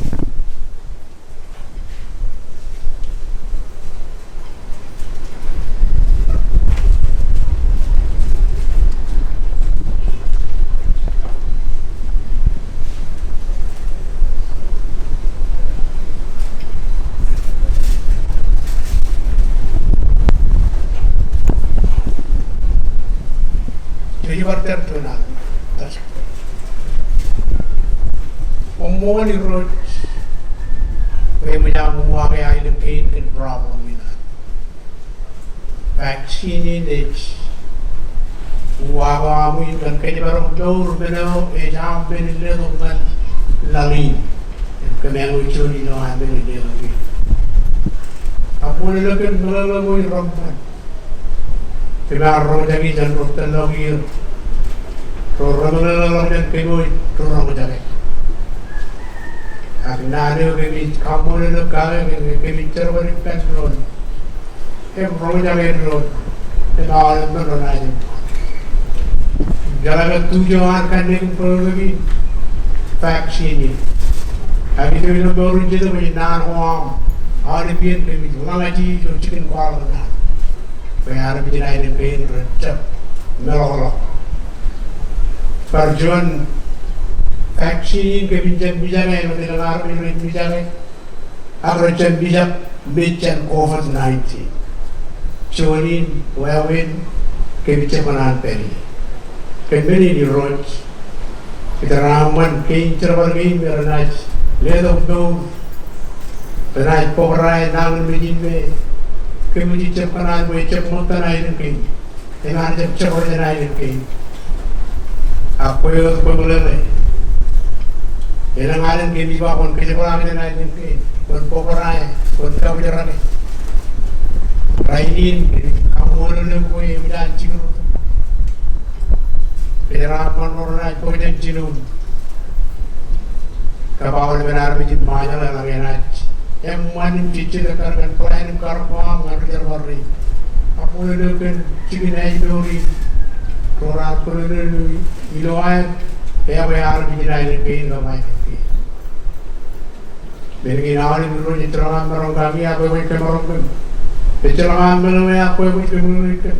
Tertuna. Umoni road. Kaya menyamuha kaya ini pain problem ini. Vaccine ini, uang ini kan kaya barang jauh benar, jam benar itu kan lagi. Kemudian ujian ini ambil dia lagi. Apa ni lagi melalui rampan. Kemudian orang jadi jangan rotan lagi. Orang yang keboi, orang macam ni. Akhirnya kami kamu ni kami kami cerita pension. Orang macam ni road, orang orang aja. Jalan tujuan kan ni perlu vaksin ni. Abi tu ilo baru je tu macam nan huam. Hari pian kami langaji lo chicken kuala na. Kaya hari pian ay pian recap melolok. Perjuan vaksin ke bijak ay lo dengar ilo bijak ay. Agar recap bijak becan COVID-19. Cuanin, wawin, ke bijak manan peri. Kembali di roj. Kita raman kain cerbar kain meranaj. Ledo do. Penaj porai nang mijin me. Kembali cep kanan me cep montan ay kain. Dengan cep cerbar ay kain. Aku yo pemulai. Yang ngaran kain iba kon kecep orang ay kain. Kon porai, kon kabiran. Rainin, kamu lalu kue bidan cinggu. Peraman orang kue dan cinggu. Kapal benar bijit mahal lagi nak. Yang manim cicit karena klien karpang ada terwari. Aku lalu kan cinggu naik dori. Orang aku lalu iluan. Ya bayar bijit naik kain ramai kain. Bergin awal dulu jitrangan merong kami apa yang merong kami. Pecolongan menuai aku yang menuaikan.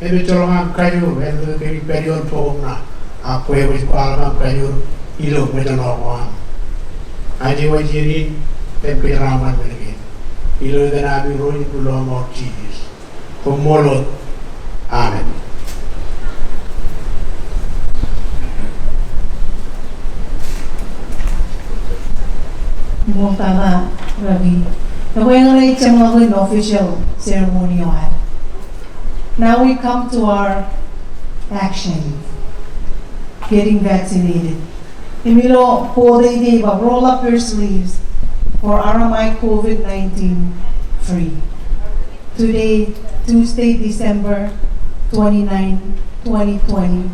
Pecolongan kayu, itu dari periode pokoknya. Aku yang berkualam kayu, ilo macam orang. Aji wajiri, pemperaman lagi. Ilo dan abi roi pulau mau cheese. Pemolot, amen. Mutala, Ravi. Now we're going to an official ceremony on. Now we come to our action. Getting vaccinated. Imilo pode deba, roll up your sleeves for RMI COVID-19 free. Today, Tuesday, December 29, 2020.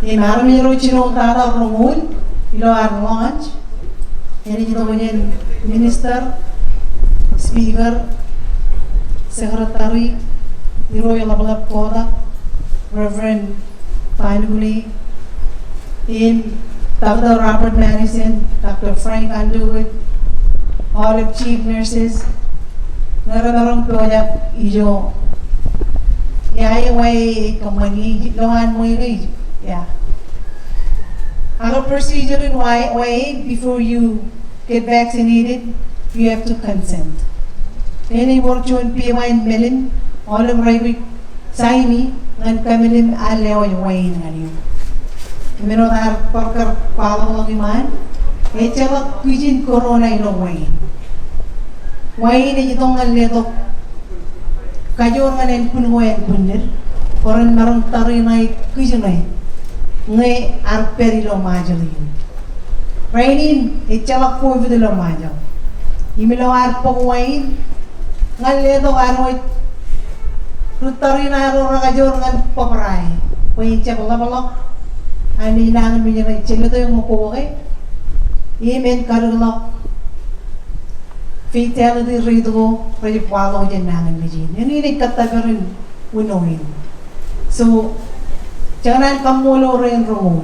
Imaramiro chino tada rungun, ilo our launch. Ini kita punya Minister, Speaker, Secretary, the Royal Abalap Kodak, Reverend Panuli, in Dr. Robert Madison, Dr. Frank Underwood, all of Chief Nurses, narang proyek ijo, ya way kamani lohan mo yun, yeah. Our procedure in way before you get vaccinated, you have to consent. Any work you in PY Melin, all of right Saini, and Kamilim Aleo and Wayne and you. Minotar Parker Palo Logiman, Echava Quijin Corona in Wayne. Wayne, you don't a little Kajoran and Punway and Pundir, or in Marang Tarinai Quijinay. Ngay arperilo majalin. Rainin, echava ko videlo majal. Imilo arpo wain, ngaledo anoy. Rutari na ro ragajor ngan papray. Wain echava labalo. Ani nang minya na echeledo yung mukuway. Imen karlo. Fatality rate ko, pwede palo dyan nang mijin. Yan yung katagarin unoin. So, jangan kamulo rin roon.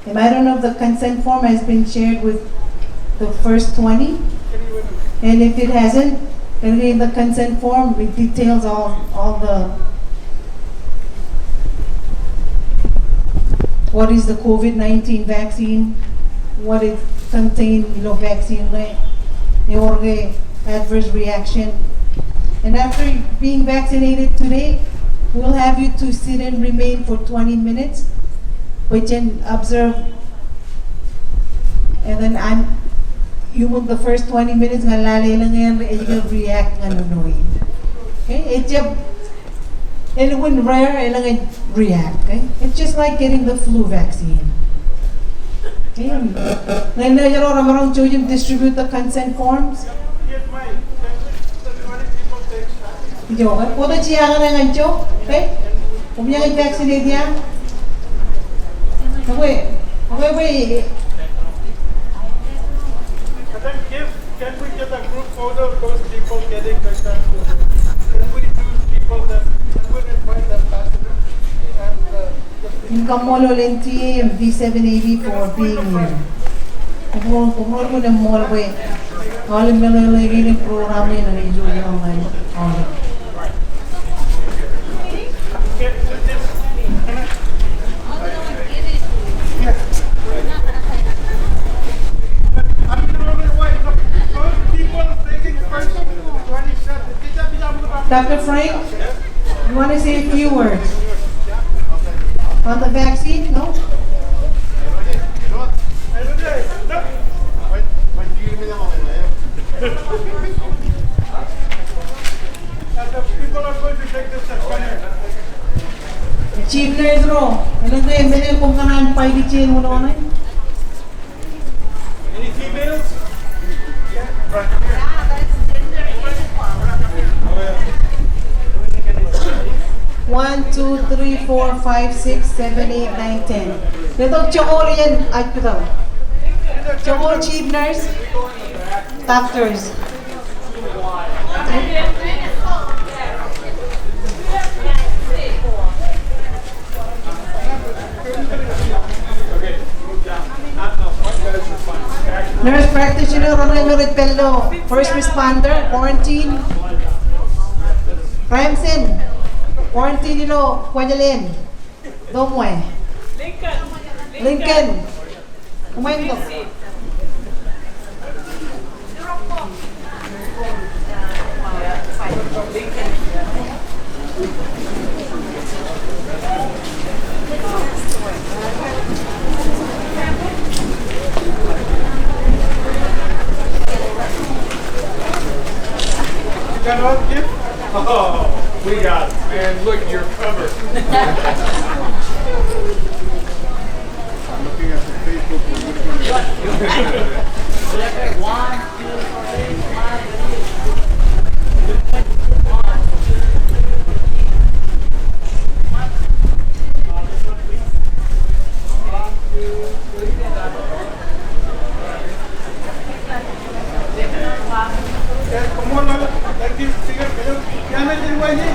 And I don't know if the consent form has been shared with the first 20. And if it hasn't, then in the consent form, it details all the, what is the COVID-19 vaccine, what it contains, vaccine, the adverse reaction. And after being vaccinated today, we'll have you to sit and remain for 20 minutes, which can observe, and then you will the first 20 minutes nga lalay lang yan, you will react nga nunoy. Okay, and when rare, lang react. Okay, it's just like getting the flu vaccine. Okay, ngayon na yun ramarang Jojim distribute the consent forms. Jo, kota ciangan dengan jo, okay? Punya vaccinate ya. Okay. Can we get a group photo of those people getting the vaccine? Can we choose people that would invite the ambassador and Incomolo Lenti and V780 for being here. Kumur mo na mall ko eh. Kalim ka na lagi ng programa yun, nangyayos yung mga Dr. Frank, you want to say a few words on the vaccine? No? Chief Nurse Ro, ano to yung bilhin kung kanaan pa i-chain mo na ano? Any females? 1, 2, 3, 4, 5, 6, 7, 8, 9, 10. Ito, Chokol yan. Ay, ito. Chokol, Chief Nurse. Doctors. Nurse practitioner, Ronald Pello. First responder, quarantine. Ramsen. Quarantine nilo, Quanyalin. Domwe. Lincoln. Kumain ko. Got all the gift? Oh, we got it. Man, look, you're covered. I'm looking at the Facebook for which one. Como no, aquí sigue, ya me tengo allí.